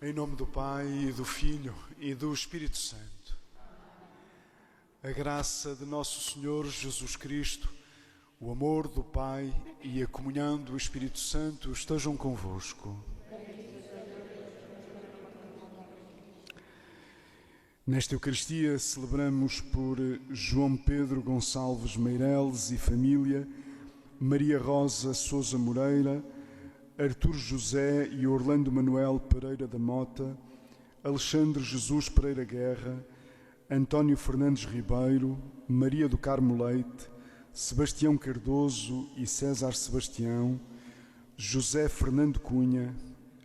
Em nome do Pai, e do Filho, e do Espírito Santo. A graça de nosso Senhor Jesus Cristo, o amor do Pai e a comunhão do Espírito Santo estejam convosco. Nesta Eucaristia celebramos por João Pedro Gonçalves Meireles e família, Maria Rosa Sousa Moreira, Artur José e Orlando Manuel Pereira da Mota, Alexandre Jesus Pereira Guerra, António Fernandes Ribeiro, Maria do Carmo Leite, Sebastião Cardoso e César Sebastião, José Fernando Cunha,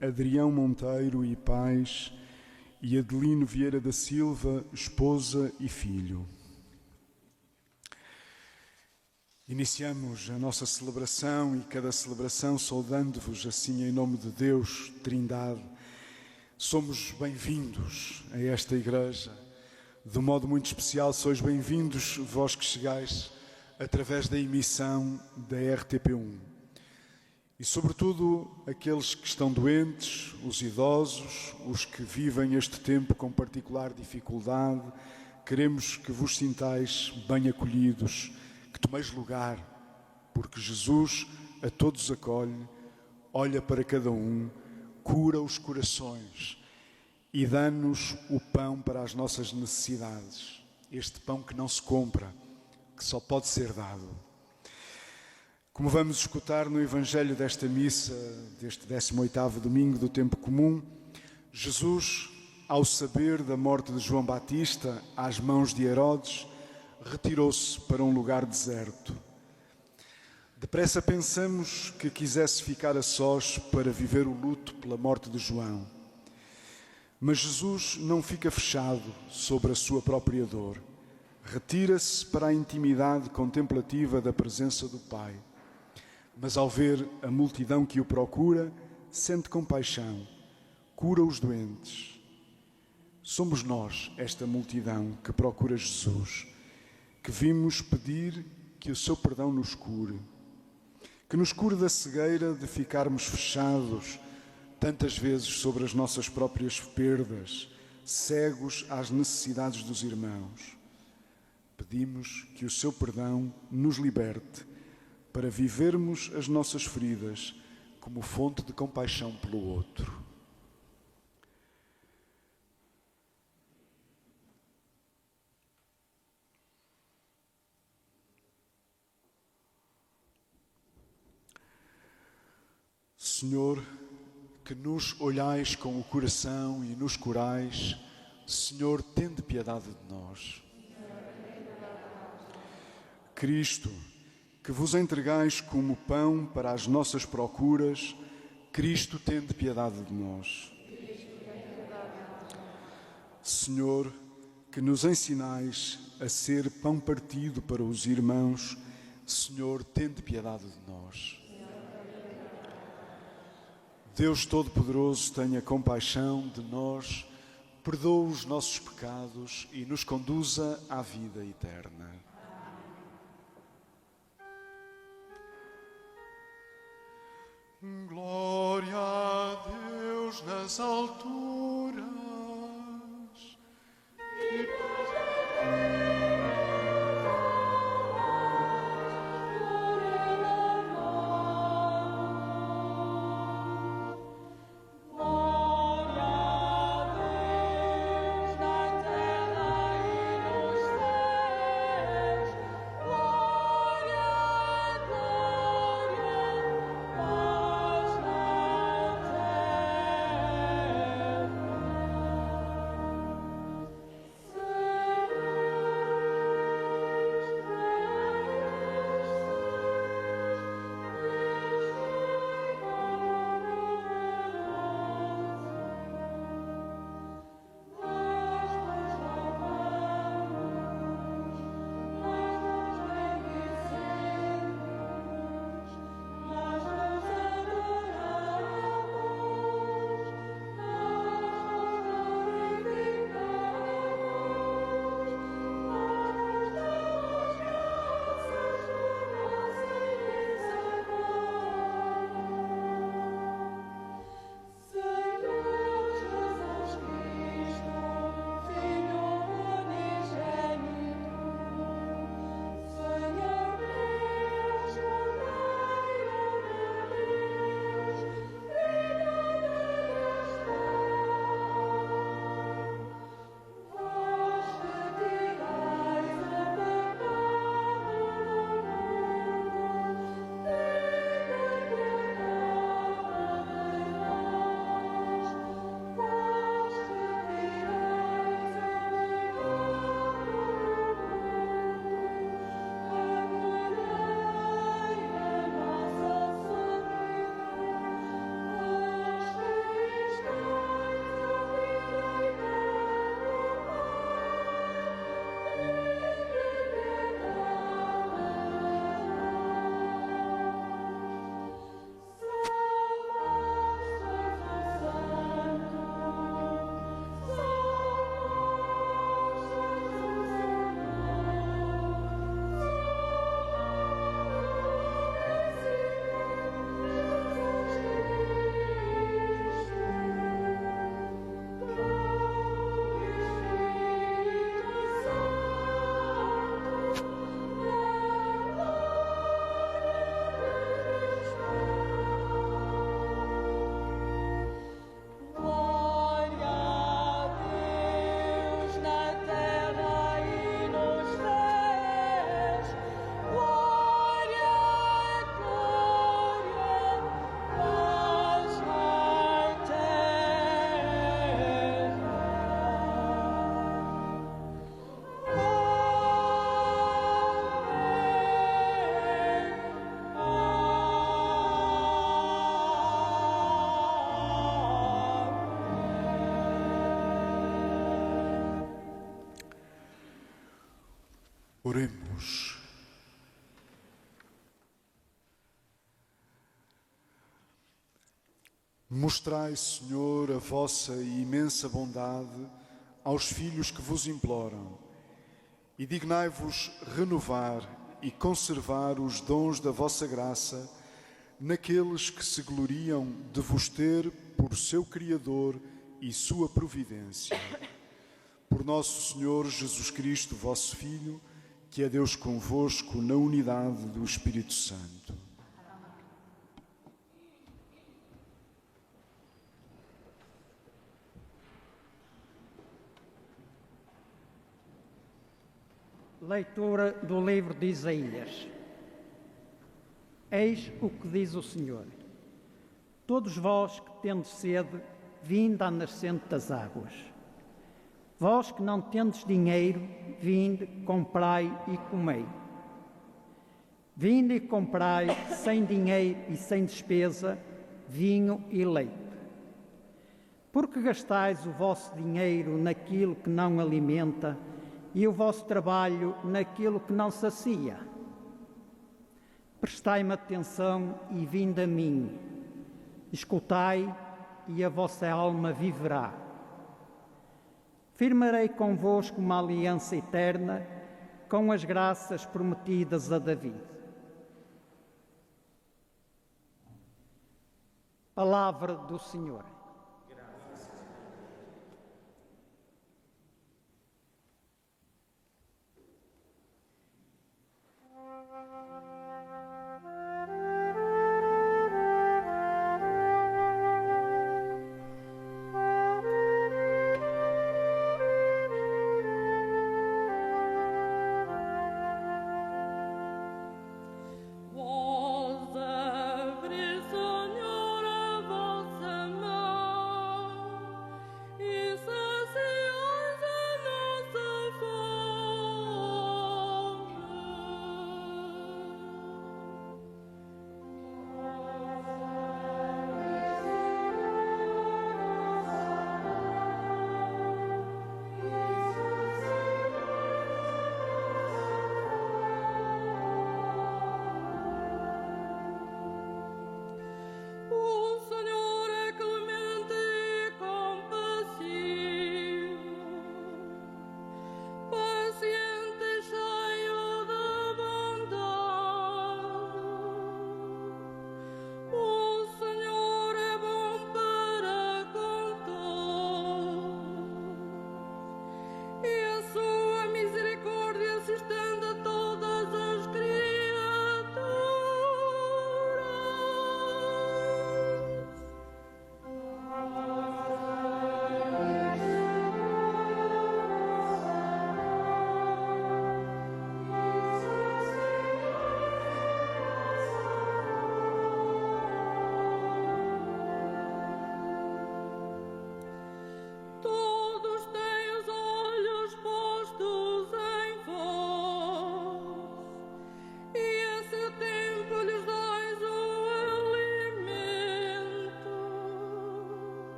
Adrião Monteiro e Pais e Adelino Vieira da Silva, esposa e filho. Iniciamos a nossa celebração e cada celebração saudando-vos assim em nome de Deus, Trindade. Somos bem-vindos a esta igreja. De um modo muito especial, sois bem-vindos vós que chegais através da emissão da RTP1. E sobretudo aqueles que estão doentes, os idosos, os que vivem este tempo com particular dificuldade, queremos que vos sintais bem acolhidos, que tomeis lugar, porque Jesus a todos acolhe, olha para cada um, cura os corações e dá-nos o pão para as nossas necessidades. Este pão que não se compra, que só pode ser dado. Como vamos escutar no Evangelho desta missa, deste 18º domingo do tempo comum, Jesus, ao saber da morte de João Batista às mãos de Herodes, retirou-se para um lugar deserto. Depressa pensamos que quisesse ficar a sós para viver o luto pela morte de João. Mas Jesus não fica fechado sobre a sua própria dor. Retira-se para a intimidade contemplativa da presença do Pai. Mas ao ver a multidão que o procura, sente compaixão, cura os doentes. Somos nós, esta multidão, que procura Jesus, que vimos pedir que o seu perdão nos cure, que nos cure da cegueira de ficarmos fechados tantas vezes sobre as nossas próprias perdas, cegos às necessidades dos irmãos. Pedimos que o seu perdão nos liberte para vivermos as nossas feridas como fonte de compaixão pelo outro. Senhor, que nos olhais com o coração e nos curais, Senhor, tende piedade de nós. Cristo, que vos entregais como pão para as nossas procuras, Cristo, tende piedade de nós. Senhor, que nos ensinais a ser pão partido para os irmãos, Senhor, tende piedade de nós. Deus Todo-Poderoso, tenha compaixão de nós, perdoa os nossos pecados e nos conduza à vida eterna. Glória a Deus nas alturas. Oremos. Mostrai, Senhor, a vossa imensa bondade aos filhos que vos imploram e dignai-vos renovar e conservar os dons da vossa graça naqueles que se gloriam de vos ter por seu Criador e sua providência. Por nosso Senhor Jesus Cristo, vosso Filho, que é Deus convosco na unidade do Espírito Santo. Leitura do livro de Isaías. Eis o que diz o Senhor: todos vós que tendes sede, vinde à nascente das águas. Vós que não tendes dinheiro, vinde, comprai e comei. Vinde e comprai, sem dinheiro e sem despesa, vinho e leite. Porque gastais o vosso dinheiro naquilo que não alimenta e o vosso trabalho naquilo que não sacia? Prestai-me atenção e vinde a mim. Escutai e a vossa alma viverá. Firmarei convosco uma aliança eterna com as graças prometidas a David. Palavra do Senhor.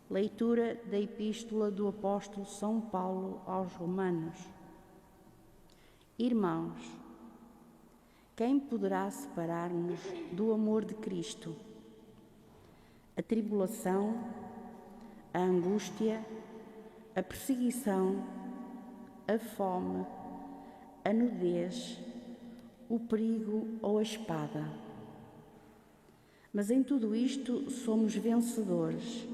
Leitura da Epístola do Apóstolo São Paulo aos Romanos. Irmãos, quem poderá separar-nos do amor de Cristo? A tribulação, a angústia, a perseguição, a fome, a nudez, o perigo ou a espada. Mas em tudo isto somos vencedores,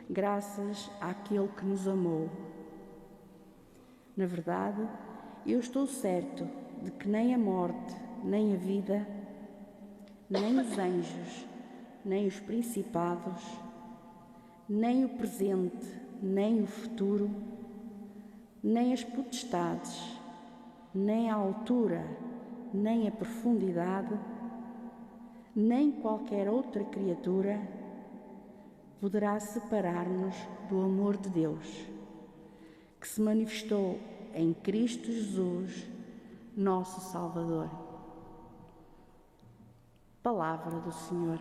graças àquele que nos amou. Na verdade, eu estou certo de que nem a morte, nem a vida, nem os anjos, nem os principados, nem o presente, nem o futuro, nem as potestades, nem a altura, nem a profundidade, nem qualquer outra criatura poderá separar-nos do amor de Deus, que se manifestou em Cristo Jesus, nosso Salvador. Palavra do Senhor.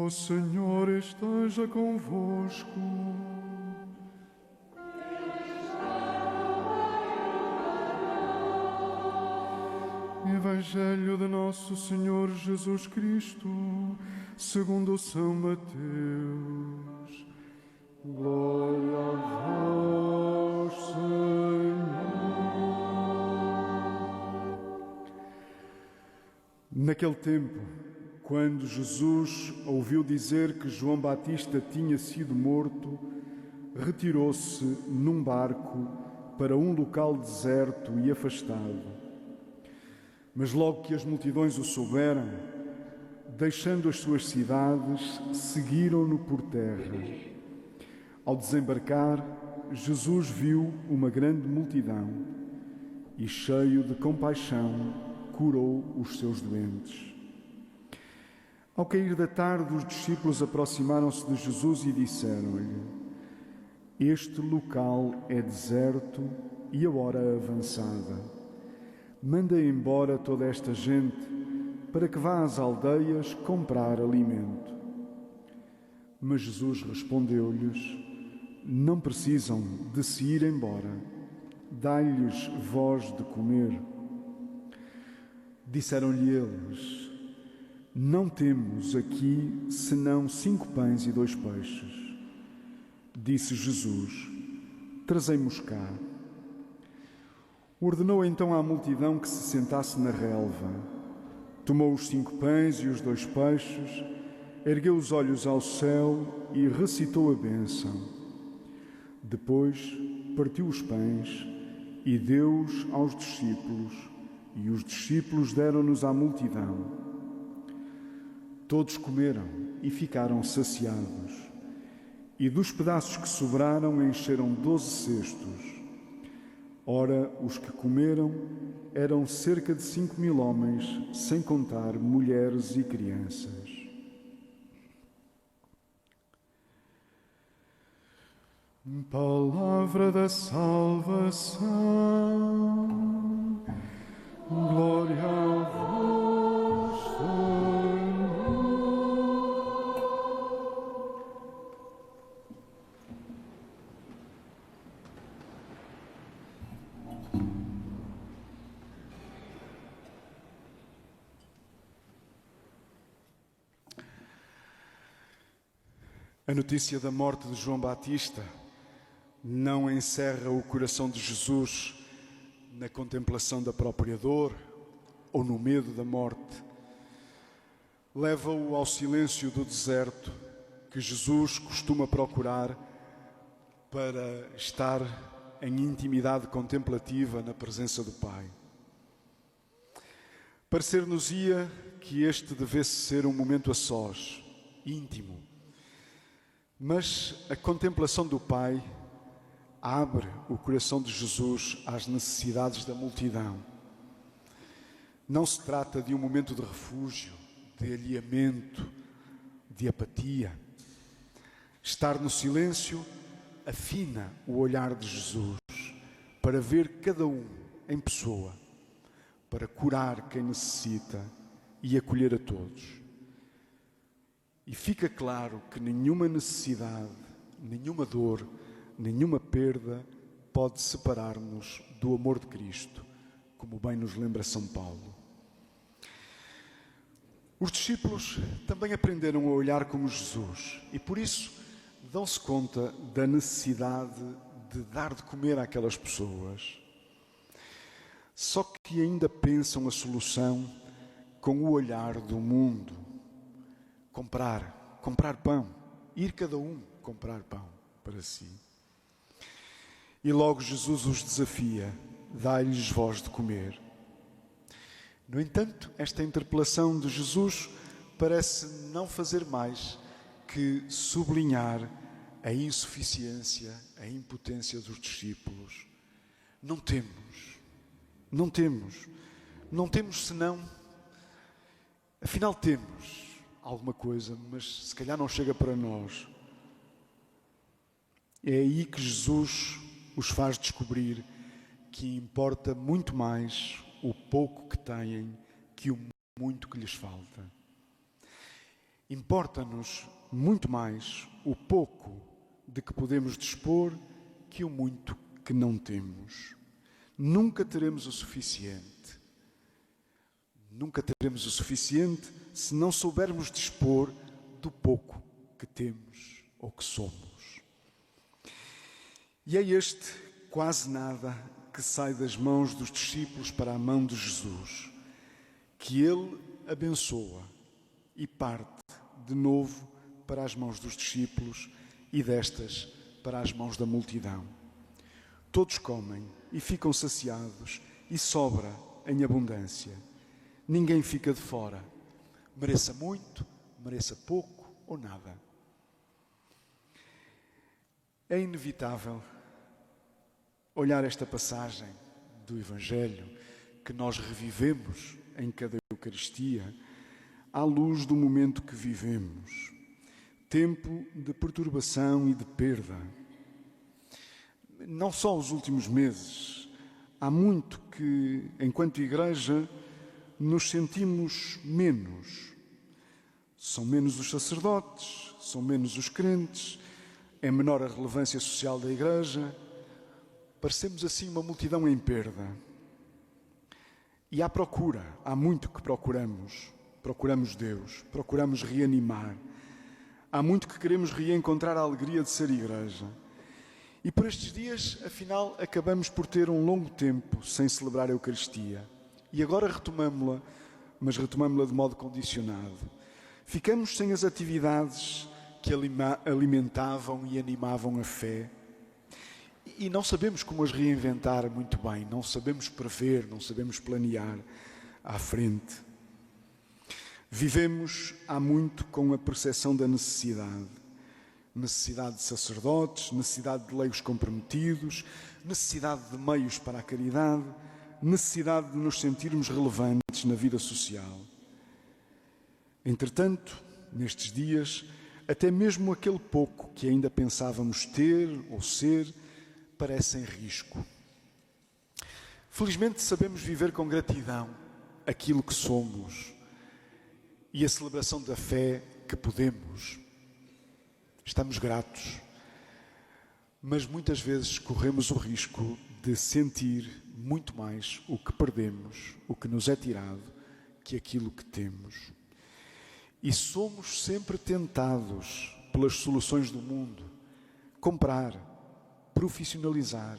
O Senhor esteja convosco. Evangelho de Nosso Senhor Jesus Cristo, segundo São Mateus. Glória a vós, Senhor. Naquele tempo, quando Jesus ouviu dizer que João Batista tinha sido morto, retirou-se num barco para um local deserto e afastado. Mas logo que as multidões o souberam, deixando as suas cidades, seguiram-no por terra. Ao desembarcar, Jesus viu uma grande multidão e, cheio de compaixão, curou os seus doentes. Ao cair da tarde, os discípulos aproximaram-se de Jesus e disseram-lhe: Este local é deserto e a hora avançada. Manda embora toda esta gente para que vá às aldeias comprar alimento. Mas Jesus respondeu-lhes: Não precisam de se ir embora. Dai-lhes vós de comer. Disseram-lhe eles: Não temos aqui senão 5 pães e 2 peixes. Disse Jesus: Trazei-mos cá. Ordenou então à multidão que se sentasse na relva. Tomou os 5 pães e os 2 peixes, ergueu os olhos ao céu e recitou a bênção. Depois partiu os pães e deu-os aos discípulos, e os discípulos deram-nos à multidão. Todos comeram e ficaram saciados, e dos pedaços que sobraram encheram 12 cestos. Ora, os que comeram eram cerca de 5.000 homens, sem contar mulheres e crianças. Palavra da salvação, glória a vós, Senhor. A notícia da morte de João Batista não encerra o coração de Jesus na contemplação da própria dor ou no medo da morte. Leva-o ao silêncio do deserto que Jesus costuma procurar para estar em intimidade contemplativa na presença do Pai. Parecer-nos-ia que este devesse ser um momento a sós, íntimo, mas a contemplação do Pai abre o coração de Jesus às necessidades da multidão. Não se trata de um momento de refúgio, de alheamento, de apatia. Estar no silêncio afina o olhar de Jesus para ver cada um em pessoa, para curar quem necessita e acolher a todos. E fica claro que nenhuma necessidade, nenhuma dor, nenhuma perda pode separar-nos do amor de Cristo, como bem nos lembra São Paulo. Os discípulos também aprenderam a olhar como Jesus e, por isso, dão-se conta da necessidade de dar de comer àquelas pessoas. Só que ainda pensam a solução com o olhar do mundo. Comprar pão, ir cada um comprar pão para si. E logo Jesus os desafia, dai-lhes vós de comer. No entanto, esta interpelação de Jesus parece não fazer mais que sublinhar a insuficiência, a impotência dos discípulos. Não temos senão, afinal temos alguma coisa, mas se calhar não chega para nós. É aí que Jesus os faz descobrir que importa muito mais o pouco que têm que o muito que lhes falta. Importa-nos muito mais o pouco de que podemos dispor que o muito que não temos. Nunca teremos o suficiente. Nunca teremos o suficiente se não soubermos dispor do pouco que temos ou que somos. E é este quase nada que sai das mãos dos discípulos para a mão de Jesus, que ele abençoa e parte de novo para as mãos dos discípulos e destas para as mãos da multidão. Todos comem e ficam saciados e sobra em abundância. Ninguém fica de fora, mereça muito, mereça pouco ou nada. É inevitável olhar esta passagem do Evangelho que nós revivemos em cada Eucaristia à luz do momento que vivemos. Tempo de perturbação e de perda. Não só os últimos meses. Há muito que, enquanto Igreja, nos sentimos menos. São menos os sacerdotes, são menos os crentes, é menor a relevância social da Igreja. Parecemos assim uma multidão em perda. E há muito que procuramos. Procuramos Deus, procuramos reanimar. Há muito que queremos reencontrar a alegria de ser Igreja. E por estes dias, afinal, acabamos por ter um longo tempo sem celebrar a Eucaristia. E agora retomamo-la, mas retomamo-la de modo condicionado. Ficamos sem as atividades que alimentavam e animavam a fé. E não sabemos como as reinventar muito bem, não sabemos prever, não sabemos planear à frente. Vivemos há muito com a percepção da necessidade. necessidade de sacerdotes, necessidade de leigos comprometidos, necessidade de meios para a caridade, necessidade de nos sentirmos relevantes na vida social. Entretanto, nestes dias, até mesmo aquele pouco que ainda pensávamos ter ou ser, parece em risco. Felizmente sabemos viver com gratidão aquilo que somos e a celebração da fé que podemos. Estamos gratos, mas muitas vezes corremos o risco de sentir muito mais o que perdemos, o que nos é tirado, que aquilo que temos. E somos sempre tentados pelas soluções do mundo. Comprar, profissionalizar,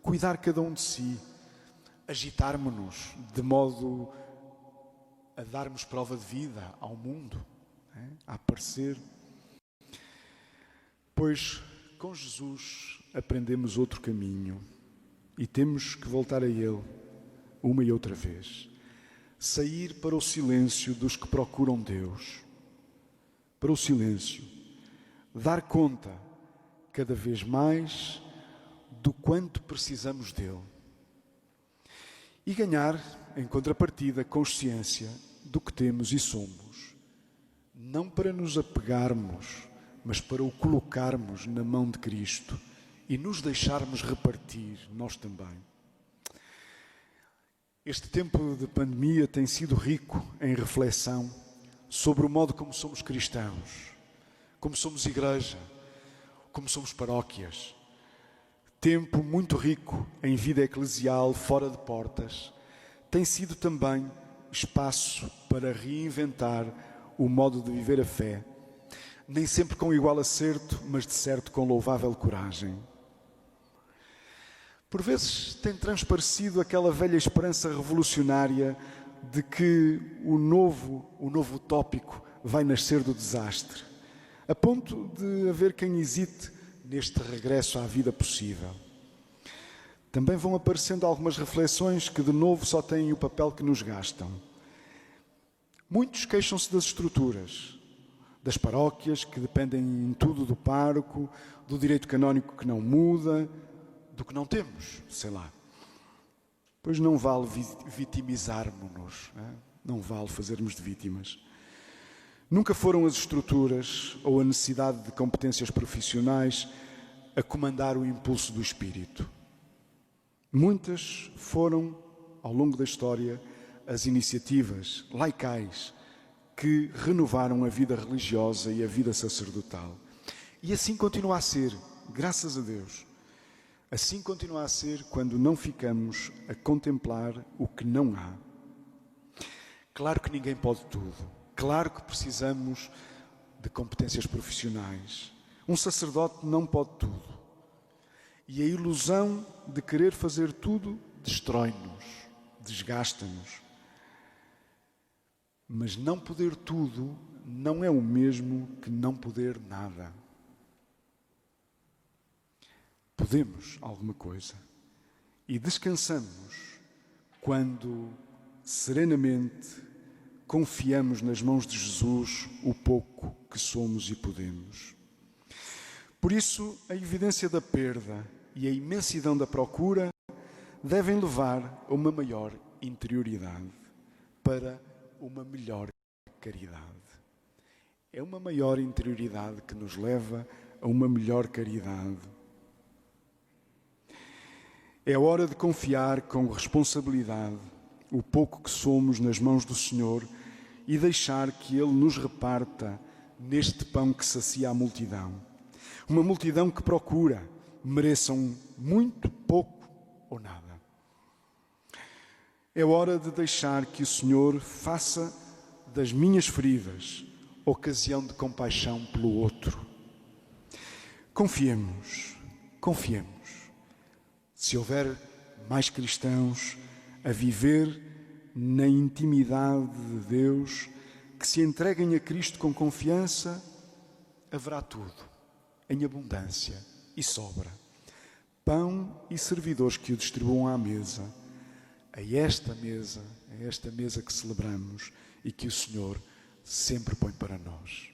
cuidar cada um de si, agitarmos-nos de modo a darmos prova de vida ao mundo, a aparecer. Pois com Jesus aprendemos outro caminho e temos que voltar a Ele uma e outra vez. Sair para o silêncio dos que procuram Deus, para o silêncio, dar conta cada vez mais do quanto precisamos dele e ganhar, em contrapartida, consciência do que temos e somos, não para nos apegarmos, mas para o colocarmos na mão de Cristo e nos deixarmos repartir, nós também. Este tempo de pandemia tem sido rico em reflexão sobre o modo como somos cristãos, como somos igreja, como somos paróquias. Tempo muito rico em vida eclesial fora de portas. Tem sido também espaço para reinventar o modo de viver a fé, nem sempre com igual acerto, mas de certo com louvável coragem. Por vezes tem transparecido aquela velha esperança revolucionária de que o novo utópico vai nascer do desastre, a ponto de haver quem hesite neste regresso à vida possível. Também vão aparecendo algumas reflexões que de novo só têm o papel que nos gastam. Muitos queixam-se das estruturas, das paróquias que dependem em tudo do pároco, do direito canónico que não muda, do que não temos, sei lá. Pois não vale vitimizarmos-nos, não vale fazermos de vítimas. Nunca foram as estruturas ou a necessidade de competências profissionais a comandar o impulso do espírito. Muitas foram, ao longo da história, as iniciativas laicais que renovaram a vida religiosa e a vida sacerdotal. E assim continua a ser, graças a Deus. Assim continua a ser quando não ficamos a contemplar o que não há. Claro que ninguém pode tudo. Claro que precisamos de competências profissionais. Um sacerdote não pode tudo. E a ilusão de querer fazer tudo destrói-nos, desgasta-nos. Mas não poder tudo não é o mesmo que não poder nada. Podemos alguma coisa e descansamos quando serenamente confiamos nas mãos de Jesus o pouco que somos e podemos. Por isso, a evidência da perda e a imensidão da procura devem levar a uma maior interioridade para uma melhor caridade. É uma maior interioridade que nos leva a uma melhor caridade. É hora de confiar com responsabilidade o pouco que somos nas mãos do Senhor e deixar que Ele nos reparta neste pão que sacia a multidão. Uma multidão que procura, mereçam muito, pouco ou nada. É hora de deixar que o Senhor faça das minhas feridas ocasião de compaixão pelo outro. Confiemos. Se houver mais cristãos a viver na intimidade de Deus, que se entreguem a Cristo com confiança, haverá tudo, em abundância e sobra. Pão e servidores que o distribuam à mesa, a esta mesa que celebramos e que o Senhor sempre põe para nós.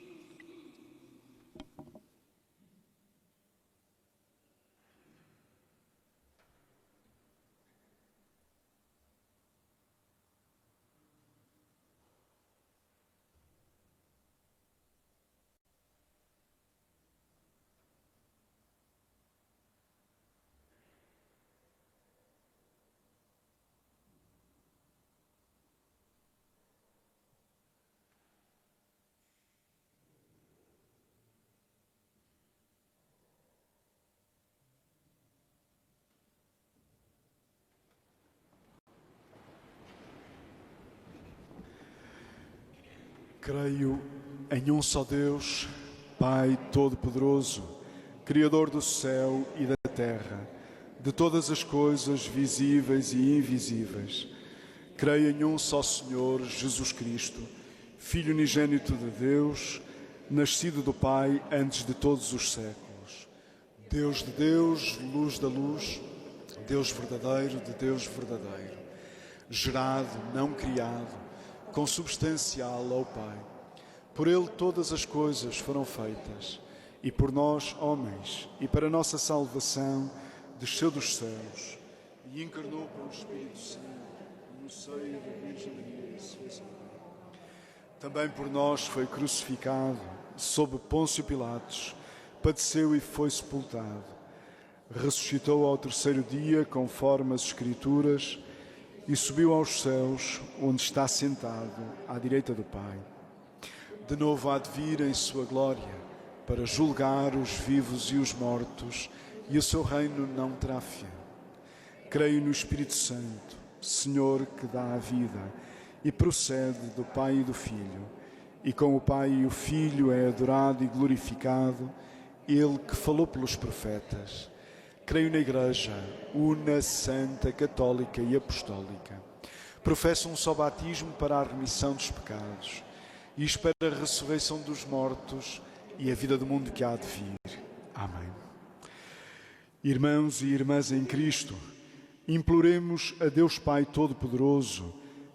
Creio em um só Deus, Pai Todo-Poderoso, Criador do céu e da terra, de todas as coisas visíveis e invisíveis. Creio em um só Senhor, Jesus Cristo, Filho unigênito de Deus, nascido do Pai antes de todos os séculos. Deus de Deus, luz da luz, Deus verdadeiro de Deus verdadeiro, gerado, não criado, consubstancial ao Pai. Por Ele todas as coisas foram feitas, e por nós, homens, e para nossa salvação, desceu dos céus e encarnou pelo Espírito Santo no seio da Virgem Maria e se fez homem. Também por nós foi crucificado, sob Pôncio Pilatos, padeceu e foi sepultado. Ressuscitou ao terceiro dia, conforme as Escrituras, e subiu aos céus, onde está sentado, à direita do Pai. De novo há de vir em sua glória, para julgar os vivos e os mortos, e o seu reino não terá fim. Creio no Espírito Santo, Senhor que dá a vida, e procede do Pai e do Filho, e com o Pai e o Filho é adorado e glorificado, Ele que falou pelos profetas. Creio na Igreja, una, santa, católica e apostólica. Professo um só batismo para a remissão dos pecados e espero a ressurreição dos mortos e a vida do mundo que há de vir. Amém. Irmãos e irmãs em Cristo, imploremos a Deus Pai Todo-Poderoso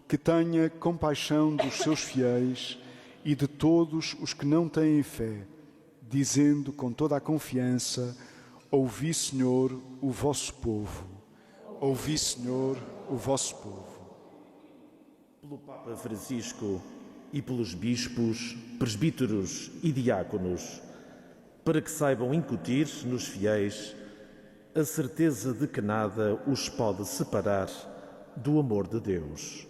que tenha compaixão dos seus fiéis e de todos os que não têm fé, dizendo com toda a confiança: ouvi, Senhor, o vosso povo. Ouvi, Senhor, o vosso povo. Pelo Papa Francisco e pelos bispos, presbíteros e diáconos, para que saibam incutir nos fiéis a certeza de que nada os pode separar do amor de Deus.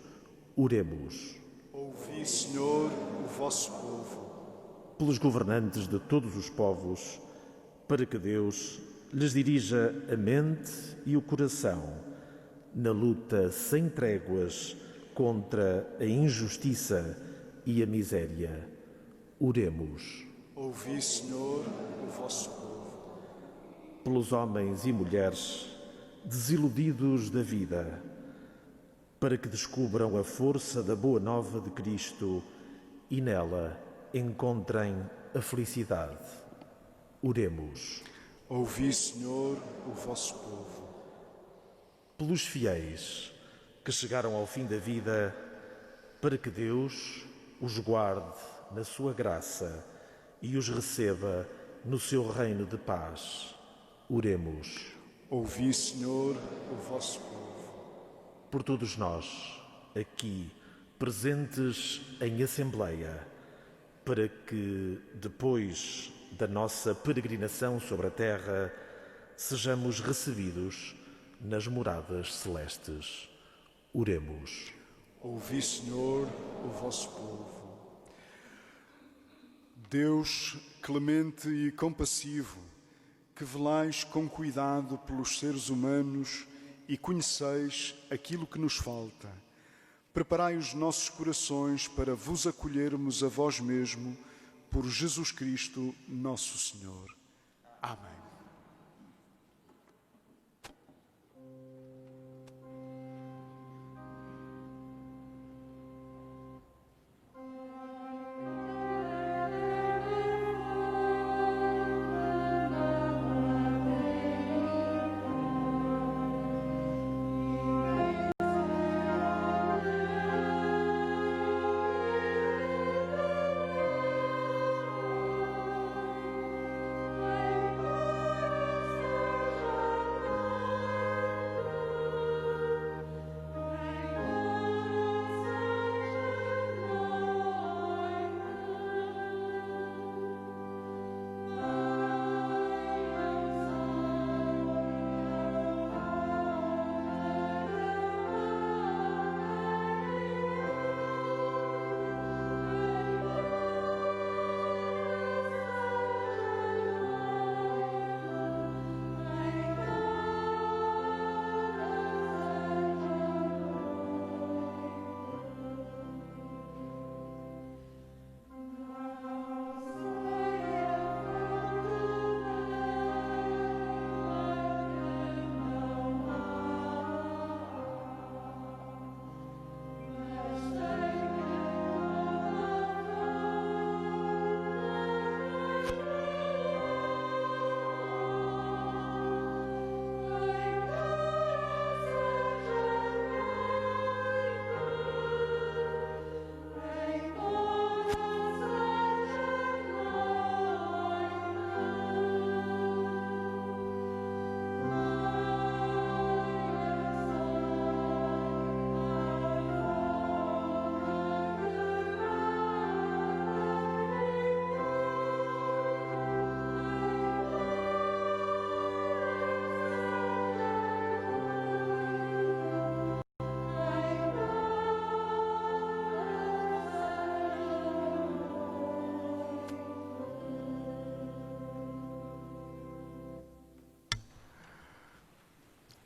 Oremos. Ouvi, Senhor, o vosso povo. Pelos governantes de todos os povos, para que Deus lhes dirija a mente e o coração na luta sem tréguas contra a injustiça e a miséria. Oremos. Ouvi, Senhor, o vosso povo. Pelos homens e mulheres desiludidos da vida, para que descubram a força da boa nova de Cristo e nela encontrem a felicidade. Oremos. Ouvi, Senhor, o vosso povo. Pelos fiéis que chegaram ao fim da vida, para que Deus os guarde na sua graça e os receba no seu reino de paz. Oremos. Ouvi, Senhor, o vosso povo. Por todos nós, aqui presentes em Assembleia, para que, depois da nossa peregrinação sobre a terra, sejamos recebidos nas moradas celestes. Oremos. Ouvi, Senhor, o vosso povo. Deus clemente e compassivo, que velais com cuidado pelos seres humanos e conheceis aquilo que nos falta, preparai os nossos corações para vos acolhermos a vós mesmo, por Jesus Cristo, nosso Senhor. Amém.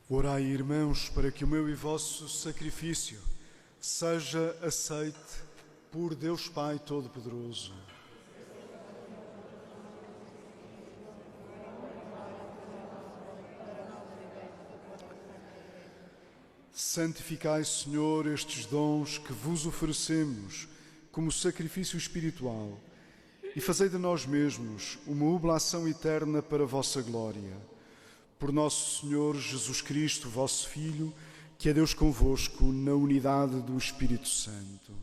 Orai, irmãos, para que o meu e vosso sacrifício seja aceite por Deus Pai Todo-Poderoso. Santificai, Senhor, estes dons que vos oferecemos como sacrifício espiritual e fazei de nós mesmos uma oblação eterna para a vossa glória. Por nosso Senhor Jesus Cristo, vosso Filho, que é Deus convosco na unidade do Espírito Santo.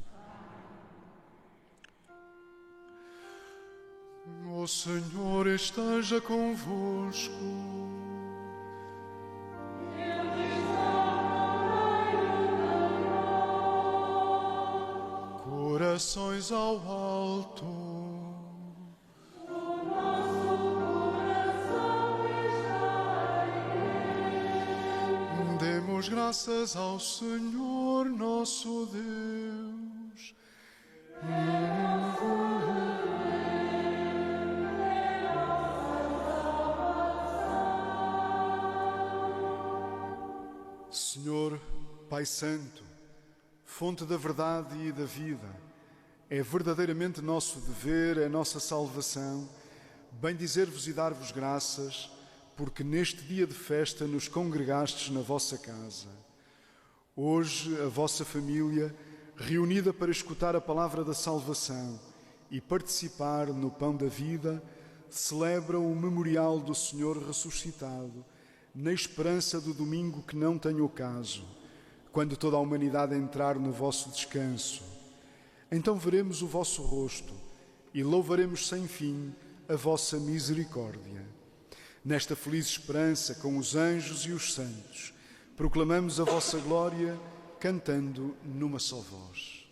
O Senhor esteja convosco. Corações ao alto. Demos graças ao Senhor nosso Deus. Senhor, Pai Santo, fonte da verdade e da vida, é verdadeiramente nosso dever, é nossa salvação, bendizer-vos e dar-vos graças, porque neste dia de festa nos congregastes na vossa casa. Hoje a vossa família, reunida para escutar a palavra da salvação e participar no pão da vida, celebra o memorial do Senhor ressuscitado, na esperança do domingo que não tem ocaso, quando toda a humanidade entrar no vosso descanso. Então veremos o vosso rosto e louvaremos sem fim a vossa misericórdia. Nesta feliz esperança, com os anjos e os santos, proclamamos a vossa glória, cantando numa só voz.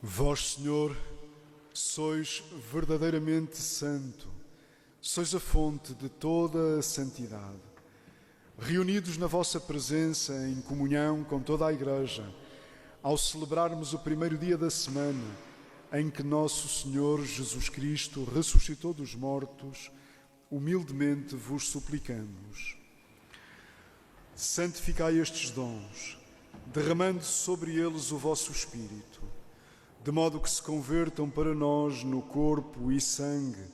Vós, Senhor, sois verdadeiramente santo, sois a fonte de toda a santidade. Reunidos na vossa presença, em comunhão com toda a Igreja, ao celebrarmos o primeiro dia da semana em que nosso Senhor Jesus Cristo ressuscitou dos mortos, humildemente vos suplicamos. Santificai estes dons, derramando sobre eles o vosso Espírito, de modo que se convertam para nós no corpo e sangue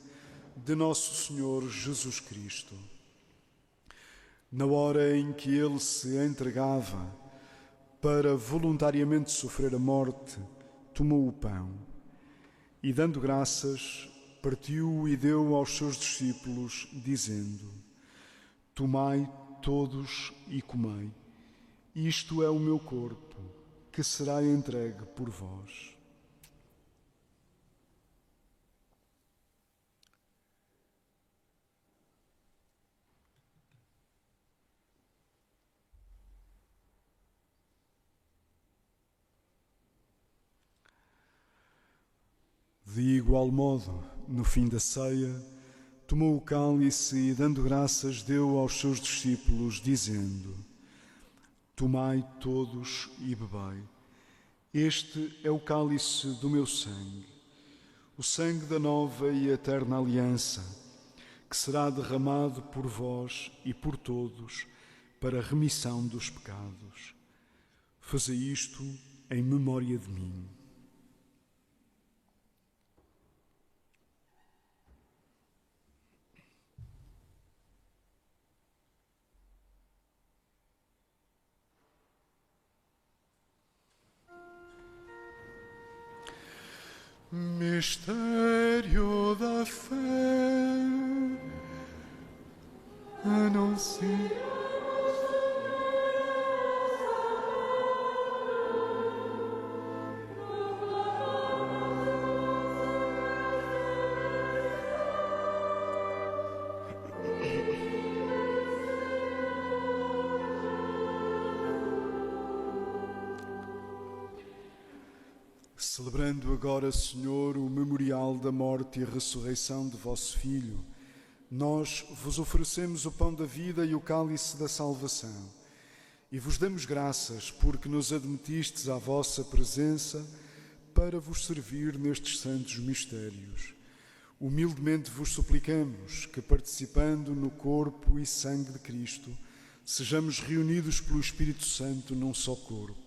de nosso Senhor Jesus Cristo. Na hora em que Ele se entregava para voluntariamente sofrer a morte, tomou o pão e, dando graças, partiu-o e deu aos seus discípulos, dizendo: Tomai todos e comei, isto é o meu corpo, que será entregue por vós. De igual modo, no fim da ceia, tomou o cálice e, dando graças, deu aos seus discípulos, dizendo: Tomai todos e bebei. Este é o cálice do meu sangue, o sangue da nova e eterna aliança, que será derramado por vós e por todos para a remissão dos pecados. Fazei isto em memória de mim. Mistério da fé, anuncio. Celebrando agora, Senhor, o memorial da morte e ressurreição de vosso Filho, nós vos oferecemos o pão da vida e o cálice da salvação, e vos damos graças porque nos admitistes à vossa presença para vos servir nestes santos mistérios. Humildemente vos suplicamos que, participando no corpo e sangue de Cristo, sejamos reunidos pelo Espírito Santo num só corpo.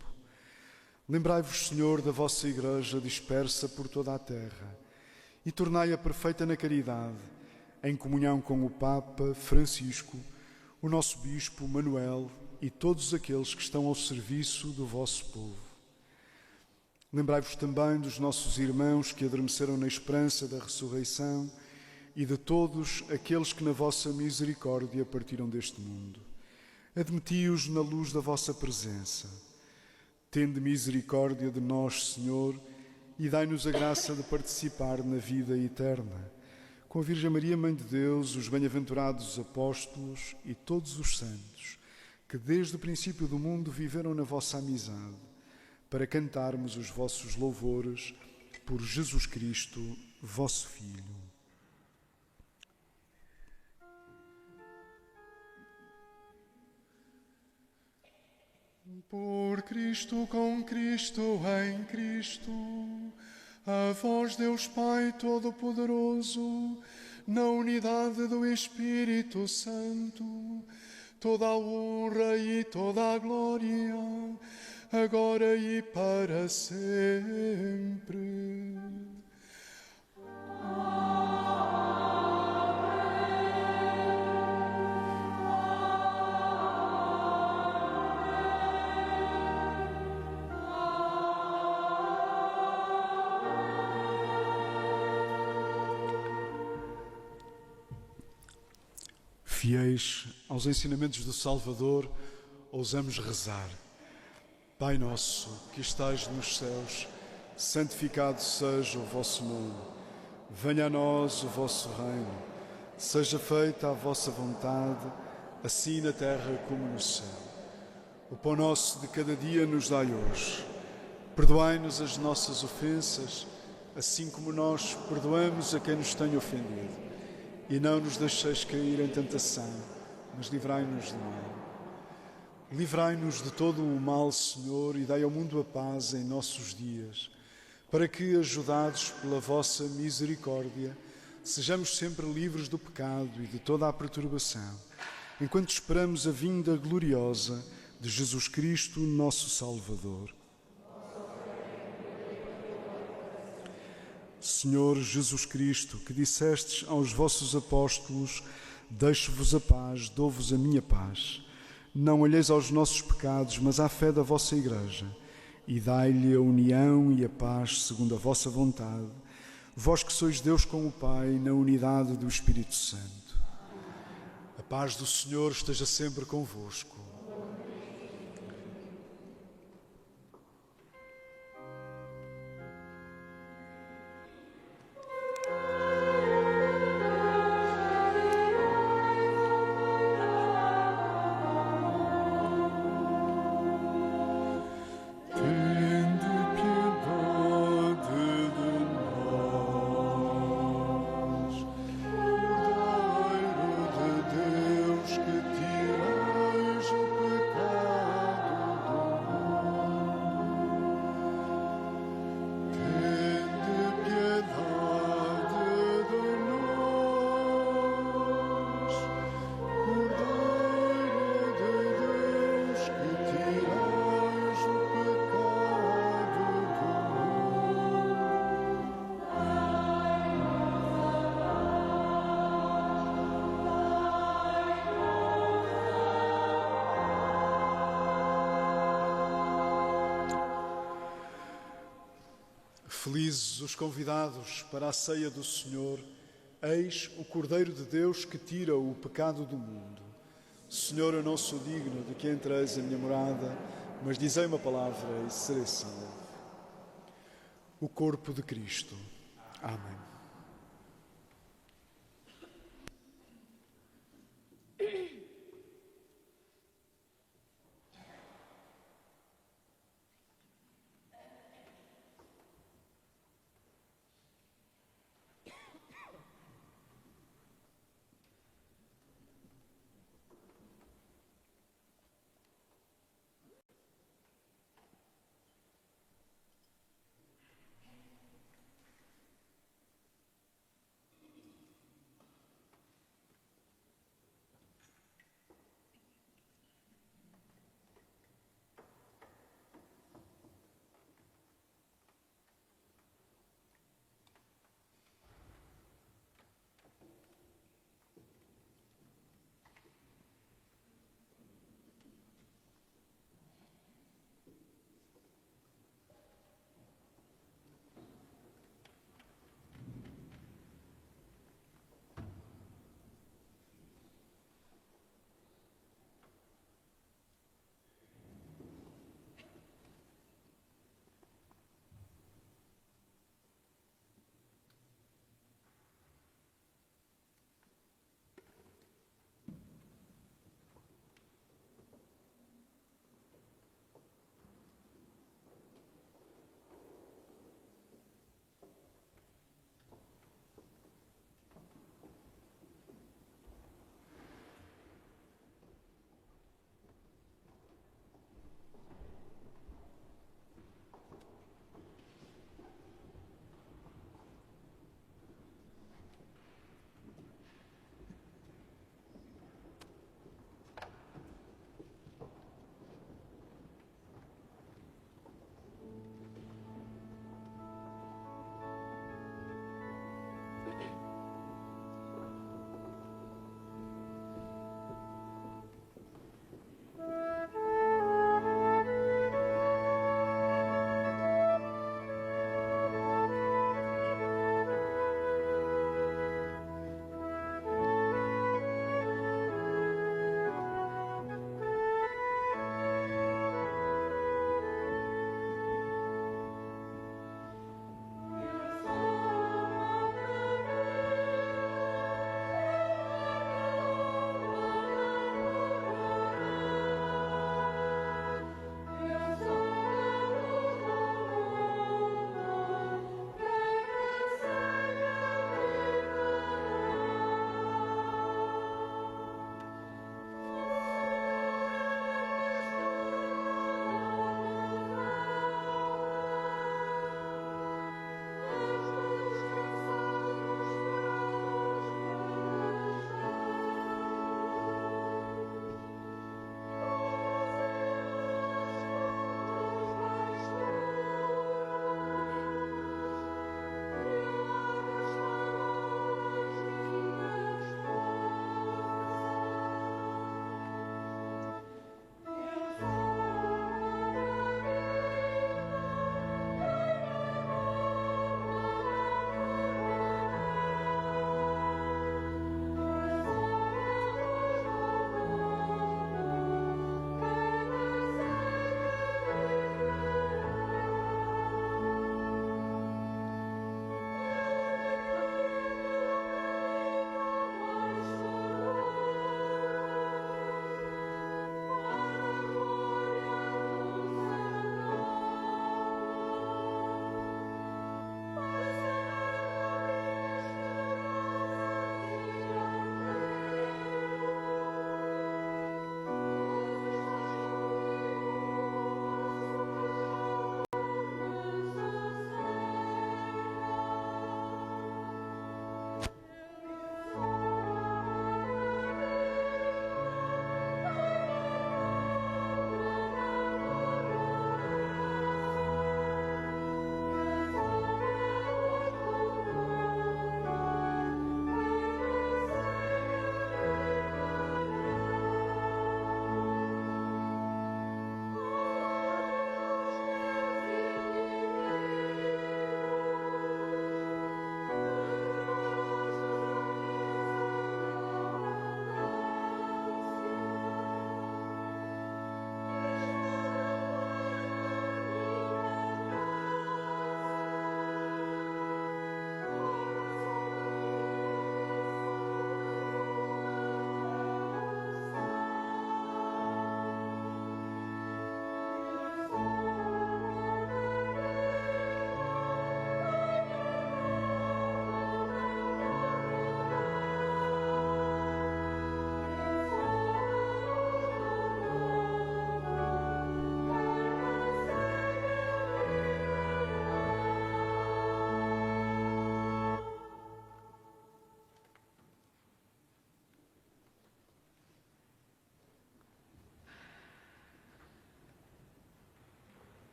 Lembrai-vos, Senhor, da vossa Igreja dispersa por toda a terra e tornai-a perfeita na caridade, em comunhão com o Papa Francisco, o nosso Bispo Manuel e todos aqueles que estão ao serviço do vosso povo. Lembrai-vos também dos nossos irmãos que adormeceram na esperança da ressurreição e de todos aqueles que na vossa misericórdia partiram deste mundo. Admiti-os na luz da vossa presença. Tende misericórdia de nós, Senhor, e dai-nos a graça de participar na vida eterna. Com a Virgem Maria, Mãe de Deus, os bem-aventurados apóstolos e todos os santos, que desde o princípio do mundo viveram na vossa amizade, para cantarmos os vossos louvores por Jesus Cristo, vosso Filho. Por Cristo, com Cristo, em Cristo, a vós, Deus Pai Todo-Poderoso, na unidade do Espírito Santo, toda a honra e toda a glória, agora e para sempre. Fiéis aos ensinamentos do Salvador, ousamos rezar. Pai nosso, que estais nos céus, santificado seja o vosso nome. Venha a nós o vosso reino. Seja feita a vossa vontade, assim na terra como no céu. O pão nosso de cada dia nos dai hoje. Perdoai-nos as nossas ofensas, assim como nós perdoamos a quem nos tem ofendido. E não nos deixeis cair em tentação, mas livrai-nos do mal. Livrai-nos de todo o mal, Senhor, e dai ao mundo a paz em nossos dias, para que, ajudados pela vossa misericórdia, sejamos sempre livres do pecado e de toda a perturbação, enquanto esperamos a vinda gloriosa de Jesus Cristo, nosso Salvador. Senhor Jesus Cristo, que dissestes aos vossos apóstolos: deixo-vos a paz, dou-vos a minha paz. Não olheis aos nossos pecados, mas à fé da vossa Igreja, e dai-lhe a união e a paz segundo a vossa vontade, vós que sois Deus com o Pai, na unidade do Espírito Santo. A paz do Senhor esteja sempre convosco. Deus que tirais Felizes os convidados para a ceia do Senhor. Eis o Cordeiro de Deus que tira o pecado do mundo. Senhor, eu não sou digno de que entreis a minha morada, mas dizei uma palavra e serei salvo. O corpo de Cristo. Amém.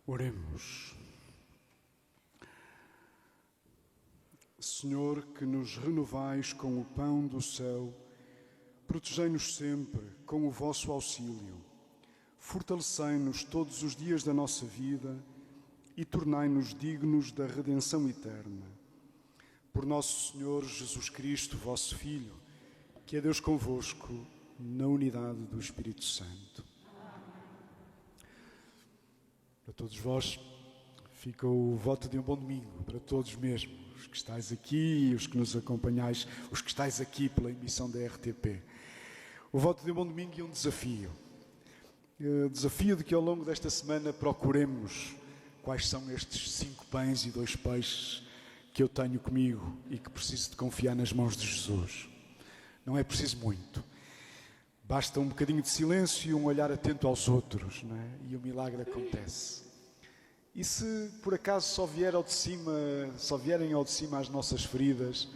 Oremos. Senhor, que nos renovais com o pão do céu, protegei-nos sempre com o vosso auxílio. Fortalecei-nos todos os dias da nossa vida e tornai-nos dignos da redenção eterna. Por nosso Senhor Jesus Cristo, vosso Filho, que é Deus convosco, na unidade do Espírito Santo. Para todos vós, fica o voto de um bom domingo, para todos mesmo, os que estáis aqui e os que nos acompanhais, os que estáis aqui pela emissão da RTP. O voto de um bom domingo e um desafio. O desafio de que ao longo desta semana procuremos quais são estes 5 pães e 2 peixes que eu tenho comigo e que preciso de confiar nas mãos de Jesus. Não é preciso muito. Basta um bocadinho de silêncio e um olhar atento aos outros, não é? E o milagre acontece. E se por acaso só vierem ao de cima as nossas feridas,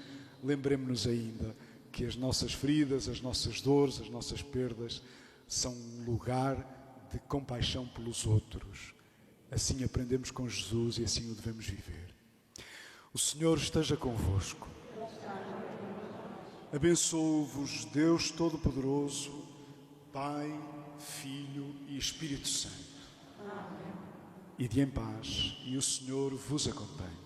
lembremos-nos ainda que as nossas feridas, as nossas dores, as nossas perdas são um lugar de compaixão pelos outros. Assim aprendemos com Jesus e assim o devemos viver. O Senhor esteja convosco. Abençoo-vos Deus Todo-Poderoso, Pai, Filho e Espírito Santo. Amém. Ide em paz e o Senhor vos acompanhe.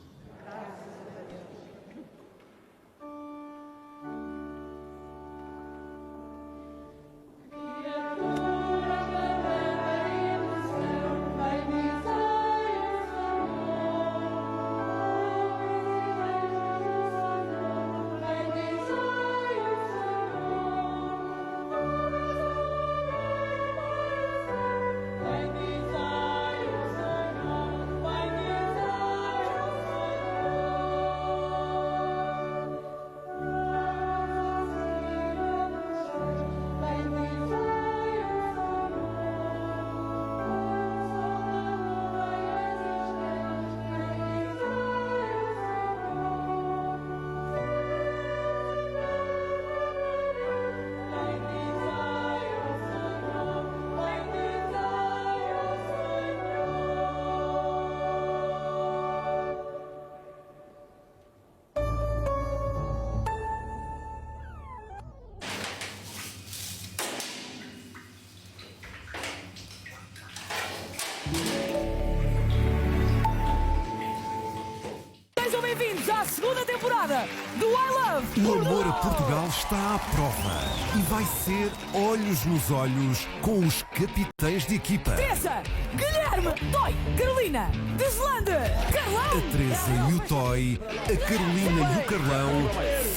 Sejam bem-vindos à segunda temporada do I Love Portugal. O amor a Portugal está à prova e vai ser olhos nos olhos com os capitães de equipa. Teresa, Guilherme, Toy, Carolina, Deslande, Carlão. A Teresa e o Toy, a Carolina e o Carlão,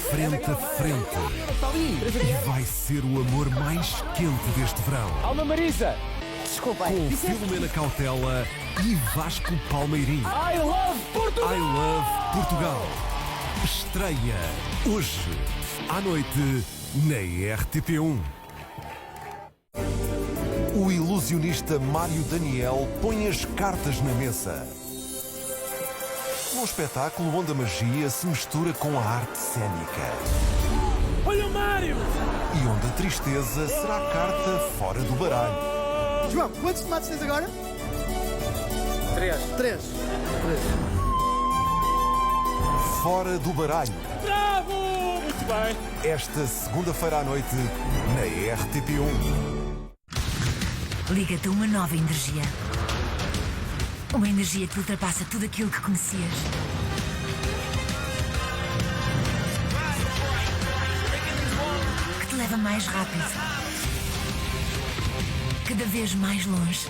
frente a frente. E vai ser o amor mais quente deste verão. Alma Marisa. Com Filomena Cautela e Vasco Palmeirinho. I Love Portugal. I Love Portugal. Estreia hoje à noite na RTP1. O ilusionista Mário Daniel põe as cartas na mesa. Num espetáculo onde a magia se mistura com a arte cênica. Olha o Mário! E onde a tristeza será a carta fora do baralho. João, quantos tomates tens agora? 3. Fora do baralho. Bravo! Muito bem. Esta segunda-feira à noite na RTP1. Liga-te a uma nova energia. Uma energia que ultrapassa tudo aquilo que conhecias. Que te leva mais rápido. Cada vez mais longe.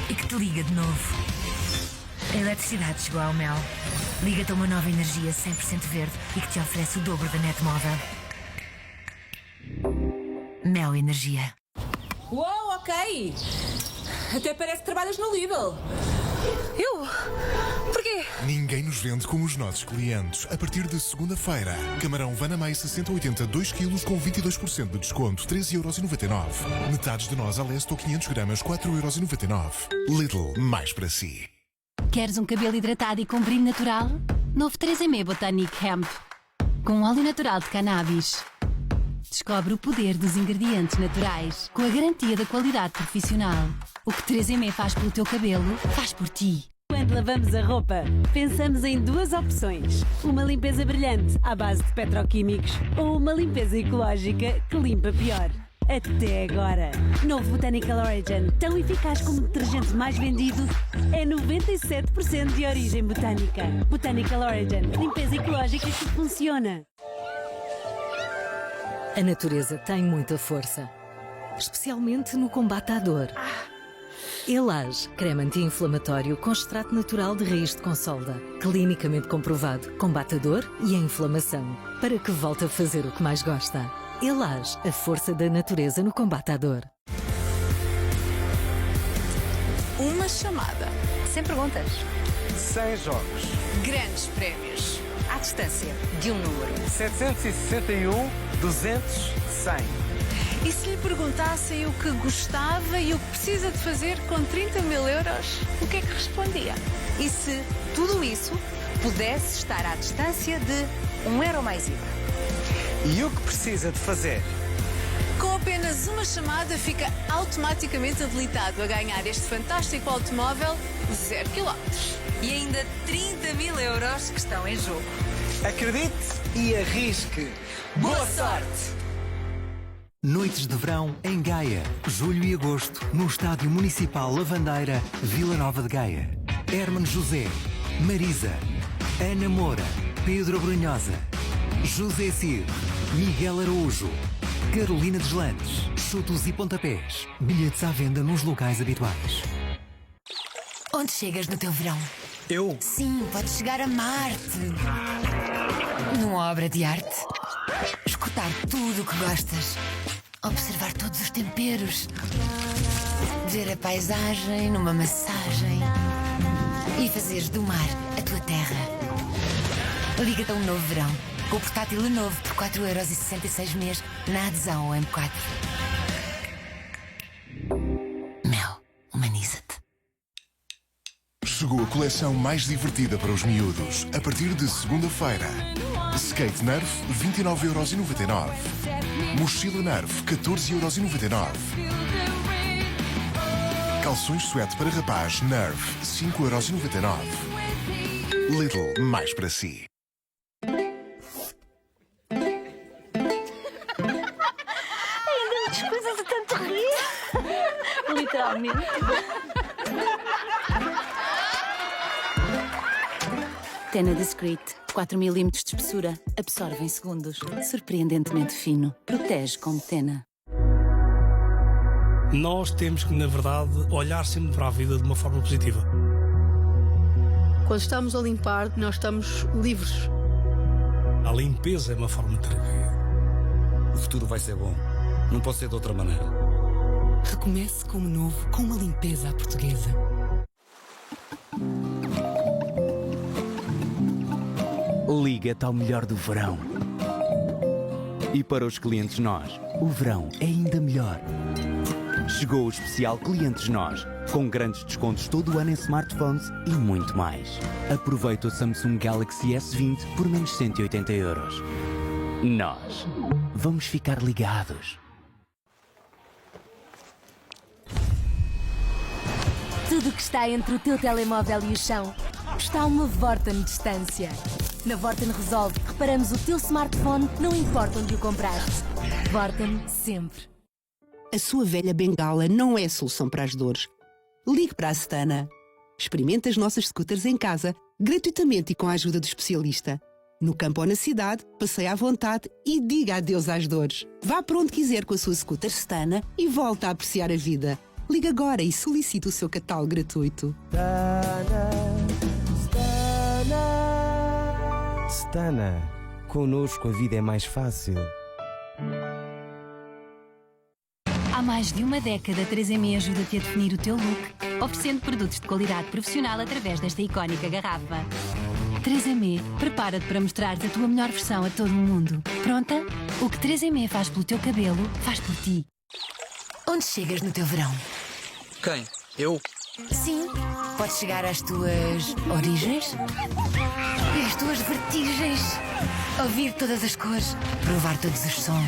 E que te liga de novo. A eletricidade chegou ao Mel. Liga-te a uma nova energia 100% verde e que te oferece o dobro da net móvel. Mel Energia. Uou, ok. Até parece que trabalhas no Lidl. Eu? Porquê? Ninguém nos vende como os nossos clientes. A partir de segunda-feira, camarão Vanamai 60-80, 2 kg com 22% de desconto, 13,99€. Metades de nós a Lesto 500 gramas, 4,99€. Lidl, mais para si. Queres um cabelo hidratado e com brilho natural? Novo 3M Botanic Hemp. Com óleo natural de cannabis. Descobre o poder dos ingredientes naturais, com a garantia da qualidade profissional. O que 3M faz pelo teu cabelo, faz por ti. Quando lavamos a roupa, pensamos em duas opções. Uma limpeza brilhante à base de petroquímicos ou uma limpeza ecológica que limpa pior. Até agora. Novo Botanical Origin, tão eficaz como o detergente mais vendido, é 97% de origem botânica. Botanical Origin, limpeza ecológica que funciona. A natureza tem muita força, especialmente no combate à dor. Elage, creme anti-inflamatório com extrato natural de raiz de consolda, clinicamente comprovado, combate a dor e a inflamação, para que volte a fazer o que mais gosta. Elage, a força da natureza no combate à dor. Uma chamada. Sem perguntas. 100 jogos. Grandes prémios. À distância de um número. 761, 200, 100. E se lhe perguntassem o que gostava e o que precisa de fazer com 30 mil euros, o que é que respondia? E se tudo isso pudesse estar à distância de €1 mais IVA? E o que precisa de fazer? Com apenas uma chamada fica automaticamente habilitado a ganhar este fantástico automóvel 0 km. E ainda 30 mil euros que estão em jogo. Acredite e arrisque. Boa sorte! Noites de verão em Gaia, julho e agosto, no Estádio Municipal Lavandeira, Vila Nova de Gaia. Hermano José, Marisa, Ana Moura, Pedro Brunhosa, José Cid, Miguel Araújo, Carolina Deslandes, chutos e pontapés. Bilhetes à venda nos locais habituais. Onde chegas no teu verão? Eu? Sim, podes chegar a Marte. Numa obra de arte. Escutar tudo o que gostas. Observar todos os temperos. Ver a paisagem numa massagem. E fazeres do mar a tua terra. Liga-te a um novo verão. Com o portátil Lenovo por 4,66€ mês na adesão ao M4. Mel, humaniza-te. Chegou a coleção mais divertida para os miúdos, a partir de segunda-feira. Skate Nerf, 29,99€. Mochila Nerf, 14,99€. Calções suede para rapaz Nerf, 5,99€. Lidl, mais para si. Coisas de tanto rir. Literalmente. Tena Discreet, 4mm de espessura, absorve em segundos. Surpreendentemente fino. Protege como Tena. Nós temos que, na verdade, olhar sempre para a vida de uma forma positiva. Quando estamos a limpar, nós estamos livres. A limpeza é uma forma de terapia. O futuro vai ser bom. Não pode ser de outra maneira. Recomece como novo, com uma limpeza à portuguesa. Liga-te ao melhor do verão. E para os clientes nós, o verão é ainda melhor. Chegou o especial Clientes Nós, com grandes descontos todo o ano em smartphones e muito mais. Aproveita o Samsung Galaxy S20 por menos 180€. Nós vamos ficar ligados. Tudo que está entre o teu telemóvel e o chão está a uma Vorten de distância. Na Vorten Resolve, reparamos o teu smartphone, não importa onde o compraste. Vorten sempre. A sua velha bengala não é solução para as dores. Ligue para a Stana. Experimente as nossas scooters em casa, gratuitamente e com a ajuda do especialista. No campo ou na cidade, passeie à vontade e diga adeus às dores. Vá para onde quiser com a sua scooter Stana e volte a apreciar a vida. Ligue agora e solicite o seu catálogo gratuito. Stana, connosco a vida é mais fácil. Há mais de uma década, 3M ajuda-te a definir o teu look, oferecendo produtos de qualidade profissional através desta icónica garrafa. 3M, prepara-te para mostrares a tua melhor versão a todo o mundo. Pronta? O que 3M faz pelo teu cabelo, faz por ti. Onde chegas no teu verão? Quem? Eu? Sim, podes chegar às tuas origens e às tuas vertigens. Ouvir todas as cores, provar todos os sons.